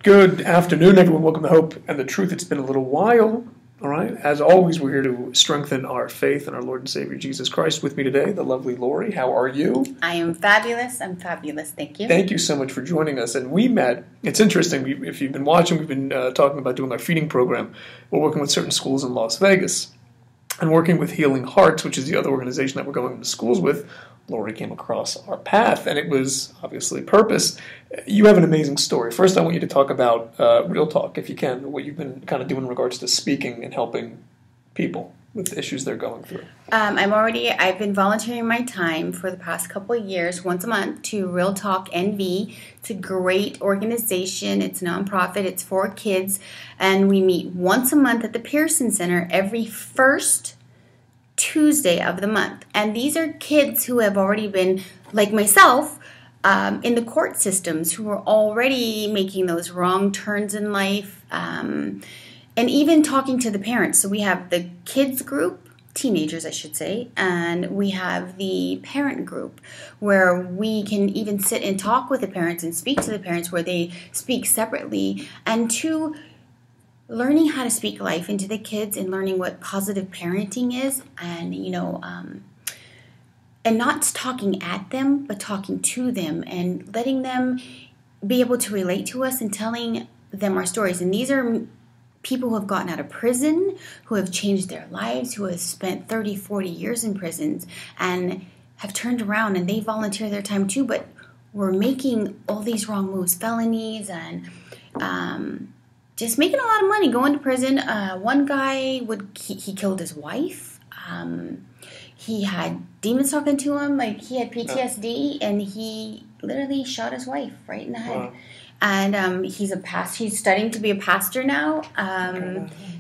Good afternoon, everyone. Welcome to Hope and the Truth. It's been a little while, all right? As always, we're here to strengthen our faith in our Lord and Savior, Jesus Christ. With me today, the lovely Lori. How are you? I am fabulous. I'm fabulous. Thank you. Thank you so much for joining us. And we met, it's interesting, if you've been watching, we've been talking about doing our feeding program. We're working with certain schools in Las Vegas and working with Healing Hearts, which is the other organization that we're going into schools with. Lori came across our path, and it was obviously purpose. You have an amazing story. First, I want you to talk about Real Talk, if you can, what you've been kind of doing in regards to speaking and helping people with the issues they're going through. I've been volunteering my time for the past couple of years, once a month, to Real Talk NV. It's a great organization. It's a nonprofit. It's for kids, and we meet once a month at the Pearson Center every first Tuesday of the month. And these are kids who have already been, like myself, in the court systems, who are already making those wrong turns in life, and even talking to the parents. So we have the kids group, teenagers I should say, and we have the parent group where we can even sit and talk with the parents and speak to the parents, where they speak separately, and to learning how to speak life into the kids and learning what positive parenting is, and and not talking at them, but talking to them and letting them be able to relate to us and telling them our stories. And these are people who have gotten out of prison, who have changed their lives, who have spent 30, 40 years in prisons and have turned around, and they volunteer their time too, but we're making all these wrong moves, felonies, and just making a lot of money, going to prison. One guy, he killed his wife. He had demons talking to him, like he had PTSD, and he literally shot his wife right in the head. Wow. And he's studying to be a pastor now.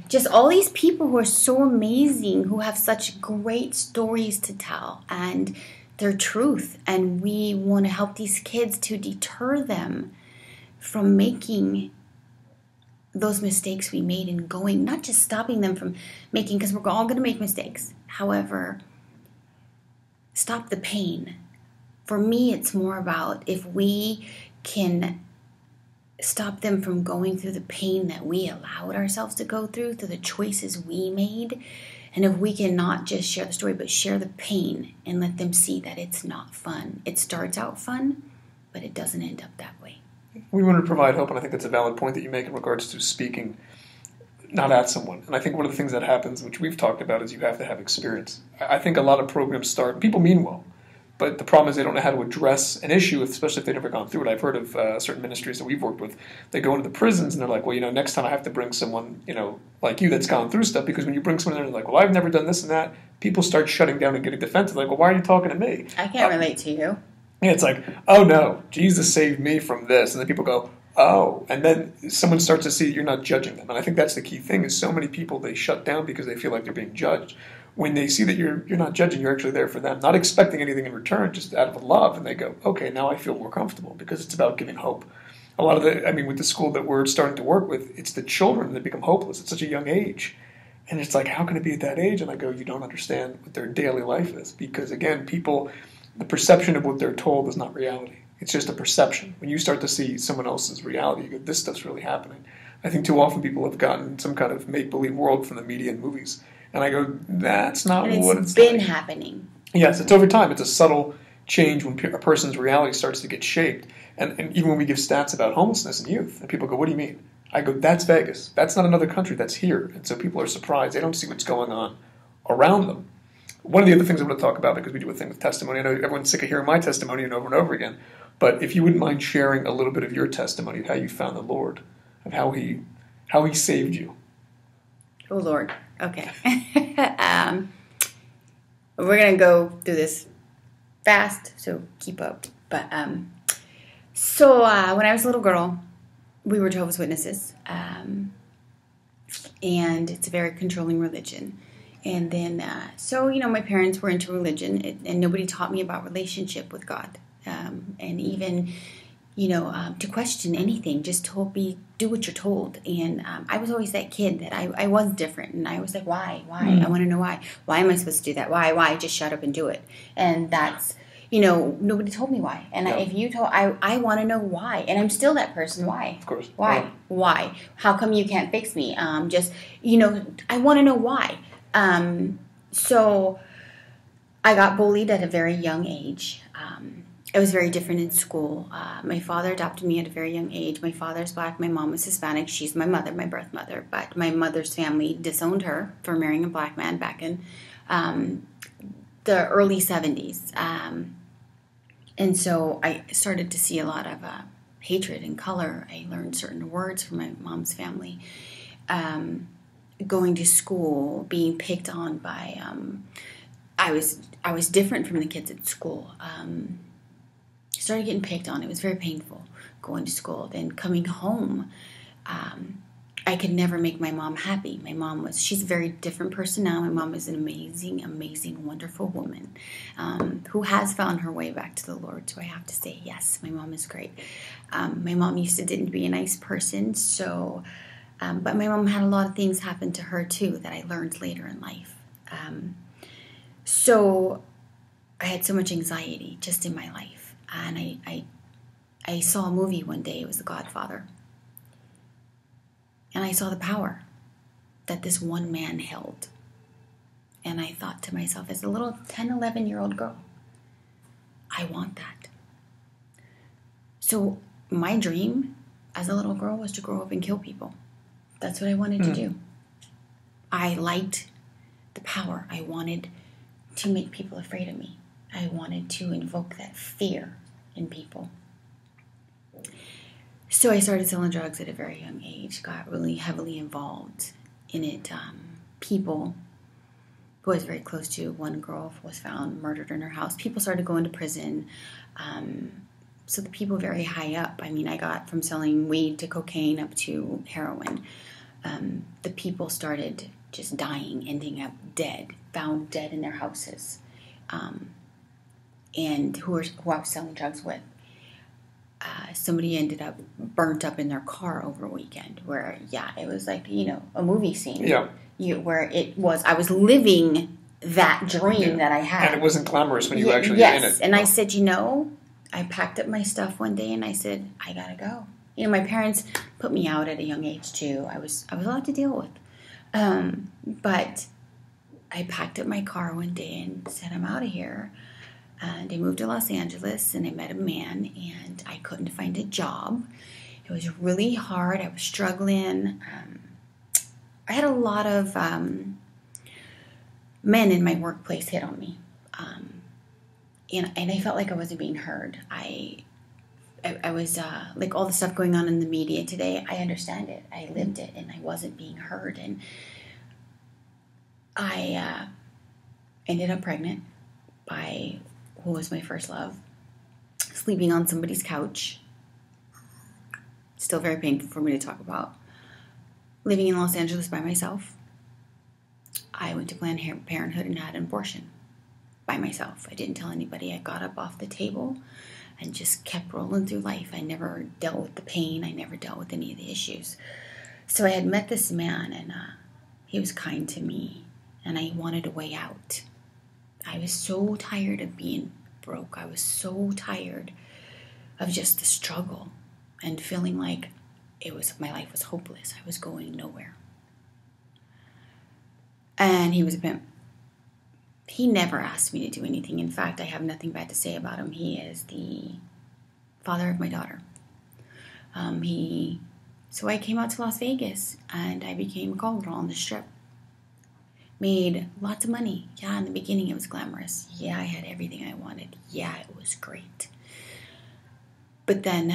Just all these people who are so amazing, who have such great stories to tell, and their truth. And we want to help these kids to deter them from making those mistakes we made in going, not just stopping them from making, because we're all going to make mistakes. However, stop the pain. For me, it's more about if we can stop them from going through the pain that we allowed ourselves to go through the choices we made. And if we can not just share the story, but share the pain and let them see that it's not fun. It starts out fun, but it doesn't end up that way. We want to provide hope, and I think that's a valid point that you make in regards to speaking not at someone. And I think one of the things that happens, which we've talked about, is you have to have experience. I think a lot of programs start, people mean well, but the problem is they don't know how to address an issue, especially if they've never gone through it. I've heard of certain ministries that we've worked with. They go into the prisons, and they're like, well, next time I have to bring someone, like you that's gone through stuff, because when you bring someone in, they're like, well, I've never done this and that. People start shutting down and getting defensive. Like, well, why are you talking to me? I can't relate to you. Yeah, it's like, oh no, Jesus saved me from this. And then people go, oh. And then someone starts to see that you're not judging them. And I think that's the key thing, is so many people, they shut down because they feel like they're being judged. When they see that you're not judging, you're actually there for them, not expecting anything in return, just out of love. And they go, okay, now I feel more comfortable, because it's about giving hope. A lot of with the school that we're starting to work with, it's the children that become hopeless at such a young age. And it's like, how can it be at that age? And I go, you don't understand what their daily life is. Because again, the perception of what they're told is not reality. It's just a perception. When you start to see someone else's reality, you go, this stuff's really happening. I think too often people have gotten some kind of make-believe world from the media and movies. And I go, that's not what it's been happening. Yes, it's over time. It's a subtle change when a person's reality starts to get shaped. And even when we give stats about homelessness in youth, and people go, what do you mean? I go, that's Vegas. That's not another country. That's here. And so people are surprised. They don't see what's going on around them. One of the other things I want to talk about, because we do a thing with testimony, I know everyone's sick of hearing my testimony and over again, but if you wouldn't mind sharing a little bit of your testimony of how you found the Lord, of how He saved you. Oh, Lord. Okay. We're going to go through this fast, so keep up. But so when I was a little girl, we were Jehovah's Witnesses, and it's a very controlling religion. And then, my parents were into religion, and nobody taught me about relationship with God. And even, to question anything, just told me, do what you're told. And I was always that kid that I was different. And I was like, why? I want to know why. Why am I supposed to do that? Why? Just shut up and do it. And that's, nobody told me why. And Yeah. if you told, I want to know why. And I'm still that person. Why? Of course. Why? Yeah. Why? How come you can't fix me? I want to know why. So I got bullied at a very young age. It was very different in school. My father adopted me at a very young age. My father's black. My mom was Hispanic. She's my mother, my birth mother. But my mother's family disowned her for marrying a black man back in the early 70s. And so I started to see a lot of hatred and color. I learned certain words from my mom's family. Going to school, being picked on by... I was different from the kids at school. Started getting picked on. It was very painful going to school. Then coming home, I could never make my mom happy. She's a very different person now. My mom is an amazing, amazing, wonderful woman who has found her way back to the Lord. So I have to say, yes, my mom is great. My mom didn't be a nice person, so, but my mom had a lot of things happen to her too that I learned later in life. So I had so much anxiety just in my life. And I saw a movie one day. It was The Godfather. And I saw the power that this one man held. And I thought to myself, as a little 10, 11-year-old girl, I want that. So my dream as a little girl was to grow up and kill people. That's what I wanted to do. I liked the power. I wanted to make people afraid of me. I wanted to invoke that fear in people. So I started selling drugs at a very young age, got really heavily involved in it. People who I was very close to, one girl was found murdered in her house. People started going to prison. So the people very high up, I got from selling weed to cocaine up to heroin. The people started just dying, ending up dead, found dead in their houses. And who I was selling drugs with. Somebody ended up burnt up in their car over a weekend where, it was like, a movie scene. Yeah. Where I was living that dream that I had. And it wasn't glamorous when you were actually in it. And I said, I packed up my stuff one day and I said, I gotta go. My parents put me out at a young age too. I was a lot to deal with. But I packed up my car one day and said, I'm out of here. And I moved to Los Angeles and I met a man and I couldn't find a job. It was really hard. I was struggling. I had a lot of men in my workplace hit on me. And I felt like I wasn't being heard. I was, like all the stuff going on in the media today, I understand it. I lived it and I wasn't being heard. And I ended up pregnant by who was my first love, sleeping on somebody's couch. Still very painful for me to talk about. Living in Los Angeles by myself. I went to Planned Parenthood and had an abortion by myself. I didn't tell anybody. I got up off the table and just kept rolling through life. I never dealt with the pain. I never dealt with any of the issues. So I had met this man and he was kind to me and I wanted a way out. I was so tired of being broke. I was so tired of just the struggle and feeling like my life was hopeless. I was going nowhere. And he was a pimp. He never asked me to do anything. In fact, I have nothing bad to say about him. He is the father of my daughter. So I came out to Las Vegas and I became a call girl on the Strip. Made lots of money. Yeah, in the beginning it was glamorous. Yeah, I had everything I wanted. Yeah, it was great. But then,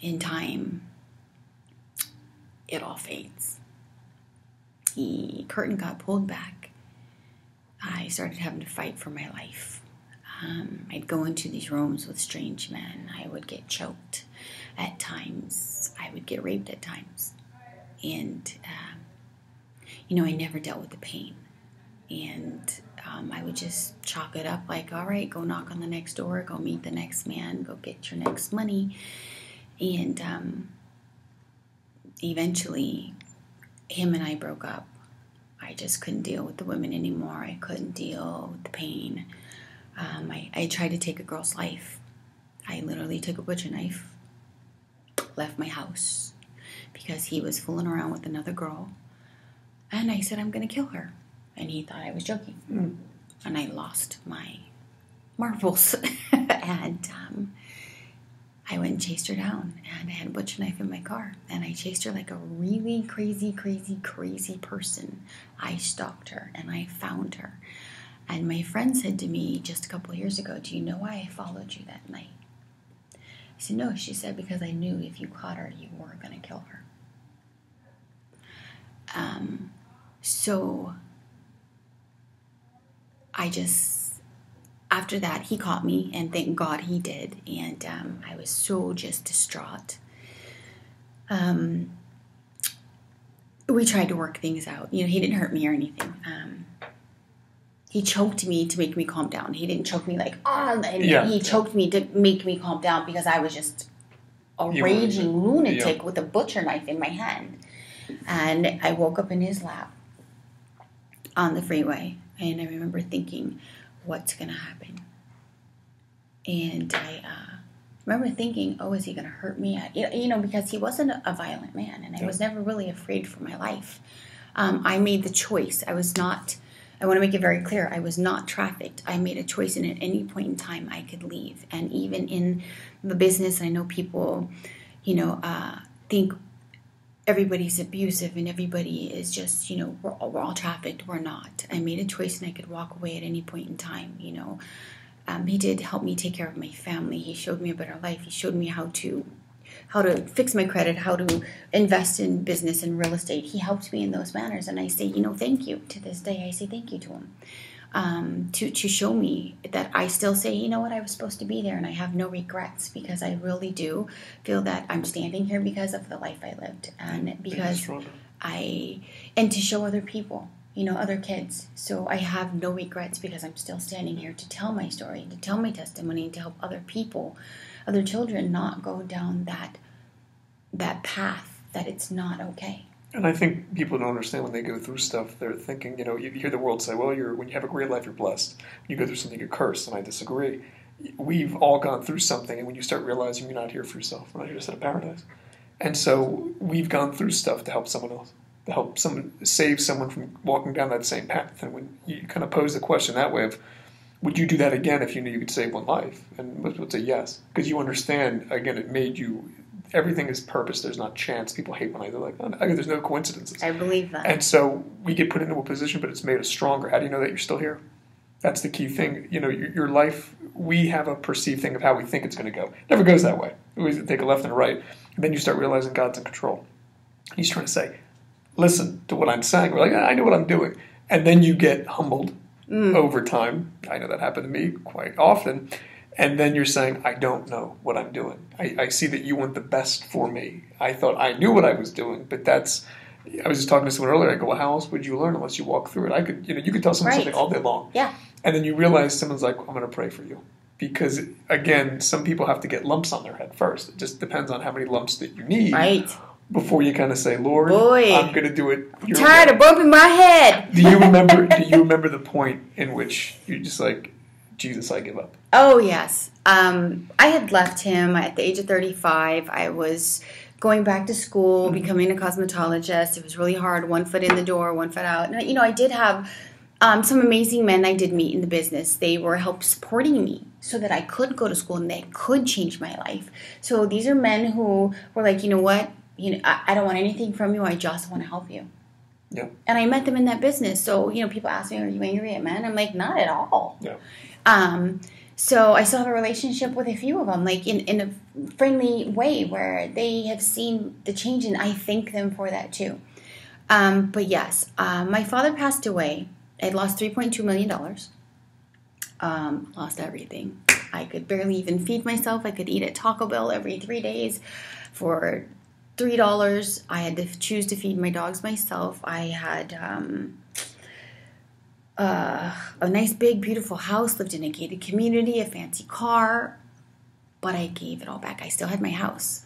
in time, it all fades. The curtain got pulled back. I started having to fight for my life. I'd go into these rooms with strange men. I would get choked at times. I would get raped at times. And I never dealt with the pain. And I would just chalk it up like, all right, go knock on the next door, go meet the next man, go get your next money. And eventually, him and I broke up. I just couldn't deal with the women anymore. I couldn't deal with the pain. I tried to take a girl's life. I literally took a butcher knife, left my house because he was fooling around with another girl. And I said, I'm going to kill her. And he thought I was joking. And I lost my marbles. And I went and chased her down. And I had a butcher knife in my car. And I chased her like a really crazy, crazy, crazy person. I stalked her and I found her. And my friend said to me just a couple of years ago, do you know why I followed you that night? I said, no. She said, because I knew if you caught her, you were going to kill her. So I just, after that, he caught me, and thank God he did. And I was so just distraught. We tried to work things out. You know, he didn't hurt me or anything. He choked me to make me calm down. He didn't choke me like, he choked me to make me calm down because I was just a raging lunatic with a butcher knife in my hand. And I woke up in his lap on the freeway. And I remember thinking, what's going to happen? And I remember thinking, oh, is he going to hurt me? You know, because he wasn't a violent man. And I was never really afraid for my life. I made the choice. I was not... I want to make it very clear, I was not trafficked. I made a choice, and at any point in time, I could leave. And even in the business, I know people, you know, think everybody's abusive and everybody is just, you know, we're all trafficked. We're not. I made a choice, and I could walk away at any point in time, you know. He did help me take care of my family. He showed me a better life. He showed me how to fix my credit, how to invest in business and real estate. He helped me in those manners. And I say, you know, thank you. To this day, I say thank you to him. To show me that I still say, you know what, I was supposed to be there, and I have no regrets, because I really do feel that I'm standing here because of the life I lived, and because and to show other people, you know, other kids. So I have no regrets, because I'm still standing here to tell my story, to tell my testimony, to help other people, other children not go down that path, that it's not okay. And I think people don't understand when they go through stuff, they're thinking, you know, you hear the world say, well, when you have a great life, you're blessed. When you go through something, you're cursed, and I disagree. We've all gone through something, and when you start realizing you're not here for yourself, we're not here to set a paradise. And so we've gone through stuff to help someone else, to help save someone from walking down that same path. And when you kind of pose the question that way of, would you do that again if you knew you could save one life? And most people would say yes, because you understand, again, it made you, everything is purpose, there's not chance. People hate when they're like, oh, there's no coincidences. I believe that. And so we get put into a position, but it's made us stronger. How do you know that you're still here? That's the key thing. You know, your life, we have a perceived thing of how we think it's going to go. It never goes that way. We always take a left and a right. And then you start realizing God's in control. He's trying to say, listen to what I'm saying. We're like, I know what I'm doing. And then you get humbled over time. I know that happened to me quite often. And then you're saying, I don't know what I'm doing. I see that you want the best for me. I thought I knew what I was doing, but I was just talking to someone earlier. I go, well, how else would you learn unless you walk through it? You could tell someone something all day long. Yeah. And then you realize someone's like, I'm going to pray for you. Because, again, some people have to get lumps on their head first. It just depends on how many lumps that you need. Right. Before you kind of say, Lord, I'm going to do it. I'm tired of bumping my head. Do you remember the point in which you're just like, Jesus, I give up? Oh, yes. I had left him at the age of 35. I was going back to school, becoming a cosmetologist. It was really hard. One foot in the door, one foot out. And, you know, I did have some amazing men I did meet in the business. They were help supporting me so that I could go to school and they could change my life. So these are men who were like, you know what? You know, I don't want anything from you. I just want to help you. Yeah. And I met them in that business. So, you know, people ask me, are you angry at men? I'm like, not at all. Yeah. So I still have a relationship with a few of them, like in a friendly way where they have seen the change, and I thank them for that too. But yes, my father passed away. I'd lost $3.2 million. Lost everything. I could barely even feed myself. I could eat at Taco Bell every 3 days for $3. I had to choose to feed my dogs myself. I had a nice, big, beautiful house, lived in a gated community, a fancy car, but I gave it all back. I still had my house.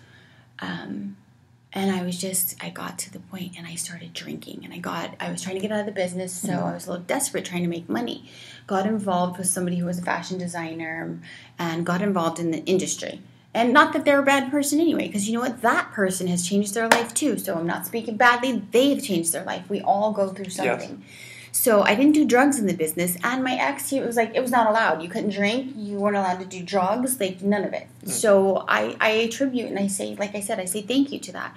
And I got to the point and I started drinking. And I was trying to get out of the business, so I was a little desperate trying to make money. Got involved with somebody who was a fashion designer and got involved in the industry. And not that they're a bad person anyway, because you know what? That person has changed their life too. So I'm not speaking badly. They've changed their life. We all go through something. Yes. So I didn't do drugs in the business. And my ex, it was not allowed. You couldn't drink. You weren't allowed to do drugs. Like, none of it. So I attribute and I say, like I said, I say thank you to that.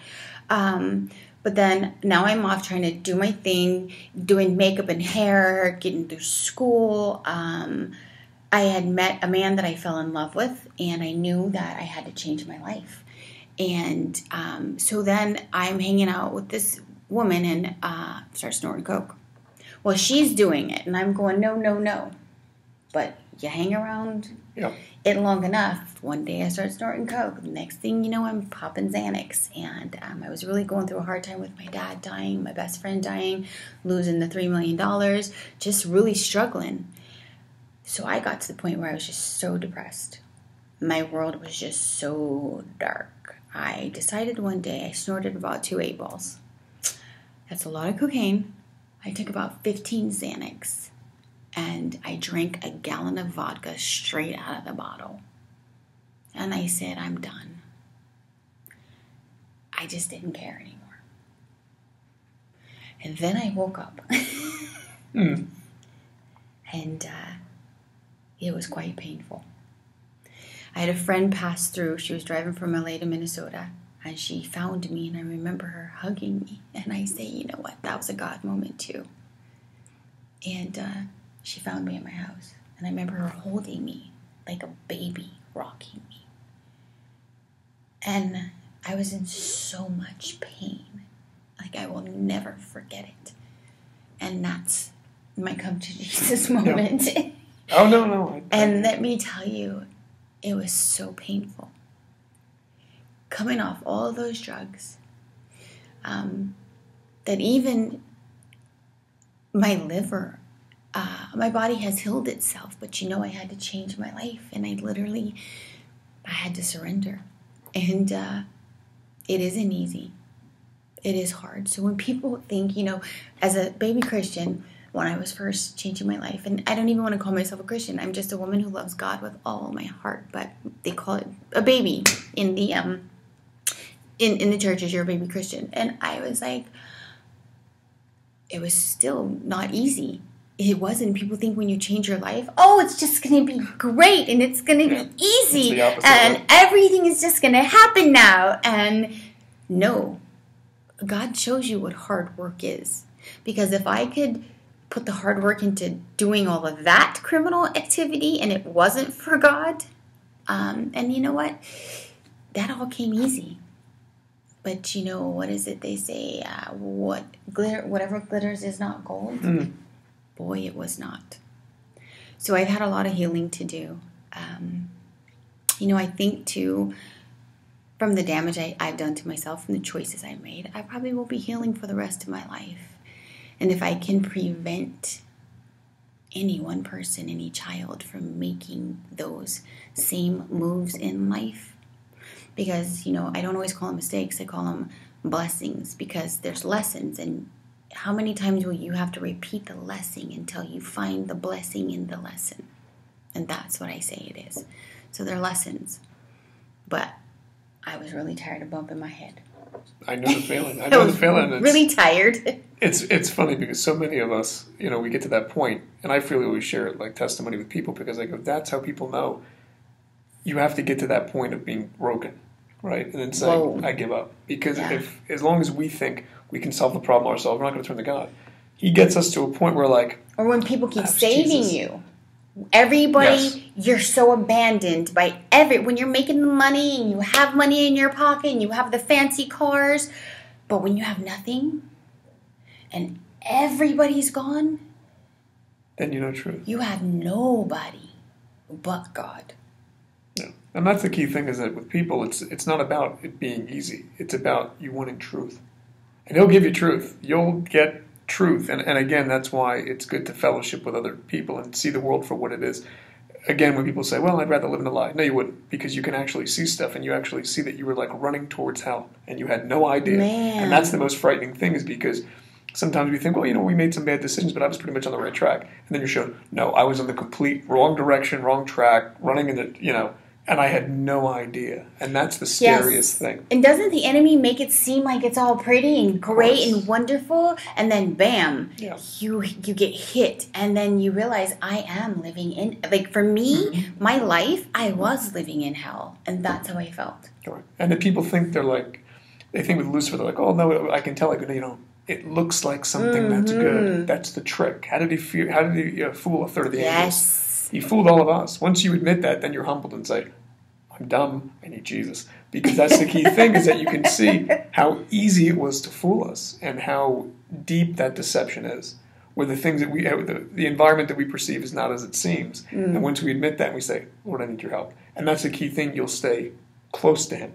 But then now I'm off trying to do my thing, doing makeup and hair, getting through school. I had met a man that I fell in love with, and I knew that I had to change my life. And so then I'm hanging out with this woman and start snorting coke. Well, she's doing it, and I'm going, no. But you hang around it long enough. One day I start snorting coke. The next thing you know, I'm popping Xanax. And I was really going through a hard time with my dad dying, my best friend dying, losing the $3 million, just really struggling. So I got to the point where I was just so depressed. My world was just so dark. I decided one day I snorted about 2 8-balls. That's a lot of cocaine. I took about 15 Xanax. And I drank a gallon of vodka straight out of the bottle. And I said, I'm done. I just didn't care anymore. And then I woke up. And it was quite painful. I had a friend pass through. She was driving from LA to Minnesota. And she found me. And I remember her hugging me. And I say, you know what? That was a God moment too. And she found me at my house. And I remember her holding me like a baby, rocking me. And I was in so much pain. Like, I will never forget it. And that's my come to Jesus moment. Yeah. Oh, no. And let me tell you, it was so painful. Coming off all of those drugs, that even my liver, my body has healed itself, but I had to change my life, and I had to surrender. And it isn't easy. It is hard. So when people think, as a baby Christian, when I was first changing my life, and I don't even want to call myself a Christian, I'm just a woman who loves God with all my heart, but they call it a baby in the in the churches, you're a baby Christian. And I was like, it was still not easy. It wasn't. People think when you change your life, it's just going to be great and it's going to be easy and everything is just going to happen now. And no, God shows you what hard work is. Because if I could put the hard work into doing all of that criminal activity and it wasn't for God, and you know what? That all came easy. But what is it they say? Whatever glitters is not gold. Boy, it was not. So I've had a lot of healing to do. I think too, from the damage I've done to myself and the choices I made, I probably will be healing for the rest of my life. And if I can prevent any one person, any child from making those same moves in life, because, I don't always call them mistakes, I call them blessings, because there's lessons, and how many times will you have to repeat the lesson until you find the blessing in the lesson? And that's what I say it is. So they're lessons. But I was really tired of bumping my head. I know the feeling. I know the feeling. It's really tired. It's funny because so many of us, we get to that point, and I feel always share like testimony with people because I go, that's how people know. You have to get to that point of being broken, right? And then saying, I give up. Because as long as we think we can solve the problem ourselves, we're not going to turn to God. He gets us to a point where or when people keep saving you. Everybody, you're so abandoned by when you're making the money and you have money in your pocket and you have the fancy cars, but when you have nothing and everybody's gone, then you know truth. You have nobody but God. Yeah. And that's the key thing is that with people, it's not about it being easy. It's about you wanting truth. And He'll give you truth. You'll get truth. And again, that's why it's good to fellowship with other people and see the world for what it is. again, when people say, well, I'd rather live in a lie. No, you wouldn't, because you can actually see stuff, and you actually see that you were like running towards hell, and you had no idea. Man. And that's the most frightening thing, is because sometimes we think, well, we made some bad decisions, but I was pretty much on the right track. And then you're shown, no, I was on the complete wrong direction, wrong track, running in the, and I had no idea. And that's the scariest thing. And doesn't the enemy make it seem like it's all pretty and great and wonderful? And then, bam, you get hit. And then you realize, I am living in, like for me, my life, I was living in hell. And that's how I felt. Right. And then people think they think with Lucifer, they're like, oh, no, I can tell, it looks like something that's good. That's the trick. How did he fool a third of the angels? He fooled all of us. Once you admit that, then you're humbled and say, I'm dumb, I need Jesus. Because that's the key thing, is that you can see how easy it was to fool us and how deep that deception is. Where the things that the environment that we perceive is not as it seems. And once we admit that, we say, Lord, I need your help. And that's the key thing. You'll stay close to him.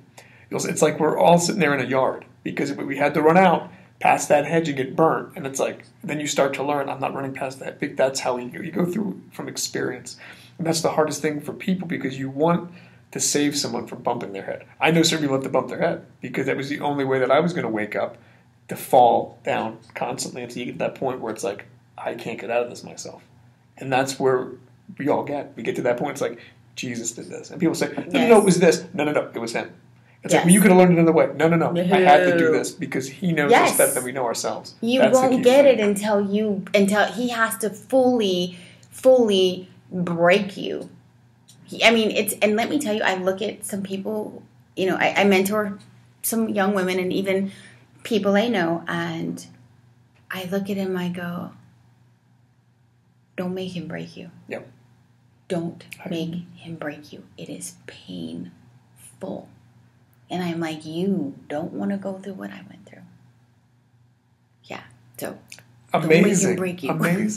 It's like we're all sitting there in a yard, because we had to run out past that hedge and get burnt. And it's like, then you start to learn, I'm not running past that. That's how you go through from experience. And that's the hardest thing for people, because you want to save someone from bumping their head. I know certain people have to bump their head, because that was the only way that I was going to wake up, to fall down constantly until you get to that point where it's like, I can't get out of this myself. And that's where we all get. We get to that point, it's like, Jesus did this. And people say, no, it was this. No, it was him. It's like, well, you could have learned it another way. No. I had to do this, because he knows us better than we know ourselves. You won't get it until he has to fully break you. And let me tell you, I look at some people, I mentor some young women and even people I know, and I look at him, I go, don't make him break you. Yep. Don't make him break you. It is painful. And I'm like, you don't want to go through what I went through. Yeah. So, amazing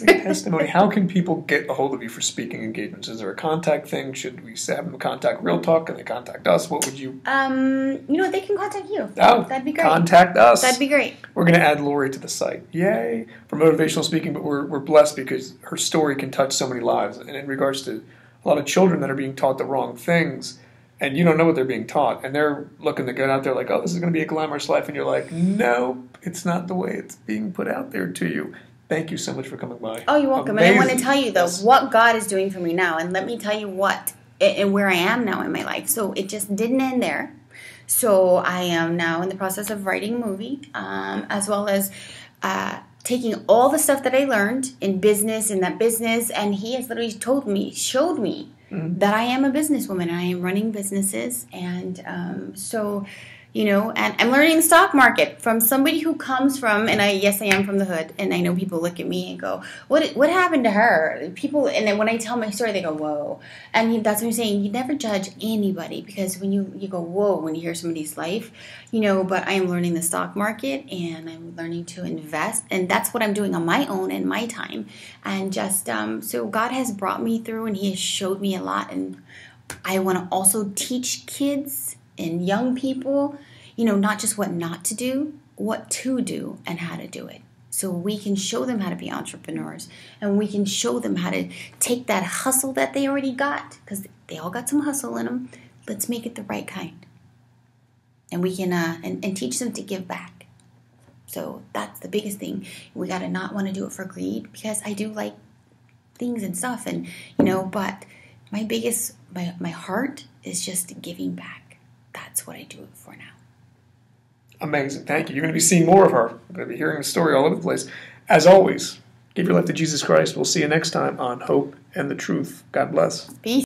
testimony. How can people get a hold of you for speaking engagements? Is there a contact thing? Should we have them contact Real Talk? Can they contact us? What would you? They can contact you. Oh, that'd be great. Contact us. That'd be great. We're going to add Lori to the site. Yay for motivational speaking! But we're blessed, because her story can touch so many lives. And in regards to a lot of children that are being taught the wrong things, and you don't know what they're being taught, and they're looking to get out there like, oh, this is going to be a glamorous life, and you're like, nope, it's not the way it's being put out there to you. Thank you so much for coming by. Oh, you're welcome. Amazing. And I want to tell you, though, what God is doing for me now, and let me tell you what, and where I am now in my life. So it just didn't end there. So I am now in the process of writing a movie, as well as taking all the stuff that I learned in business, and he has literally showed me that I am a businesswoman, and I am running businesses, and and I'm learning the stock market from somebody who comes from, and I am from the hood, and I know people look at me and go, what happened to her? People, and then when I tell my story, they go, whoa. And that's what I'm saying, you never judge anybody, because when you go, whoa, when you hear somebody's life, but I am learning the stock market, and I'm learning to invest, and that's what I'm doing on my own in my time. And just, so God has brought me through, and he has showed me a lot, and I want to also teach kids and young people, not just what not to do, what to do and how to do it. So we can show them how to be entrepreneurs, and we can show them how to take that hustle that they already got, because they all got some hustle in them. Let's make it the right kind. And we can and teach them to give back. So that's the biggest thing. We got to not want to do it for greed, because I do like things and stuff, and but my heart is just giving back. That's what I do it for now. Amazing. Thank you. You're going to be seeing more of her. We're going to be hearing the story all over the place. As always, give your life to Jesus Christ. We'll see you next time on Hope and the Truth. God bless. Peace.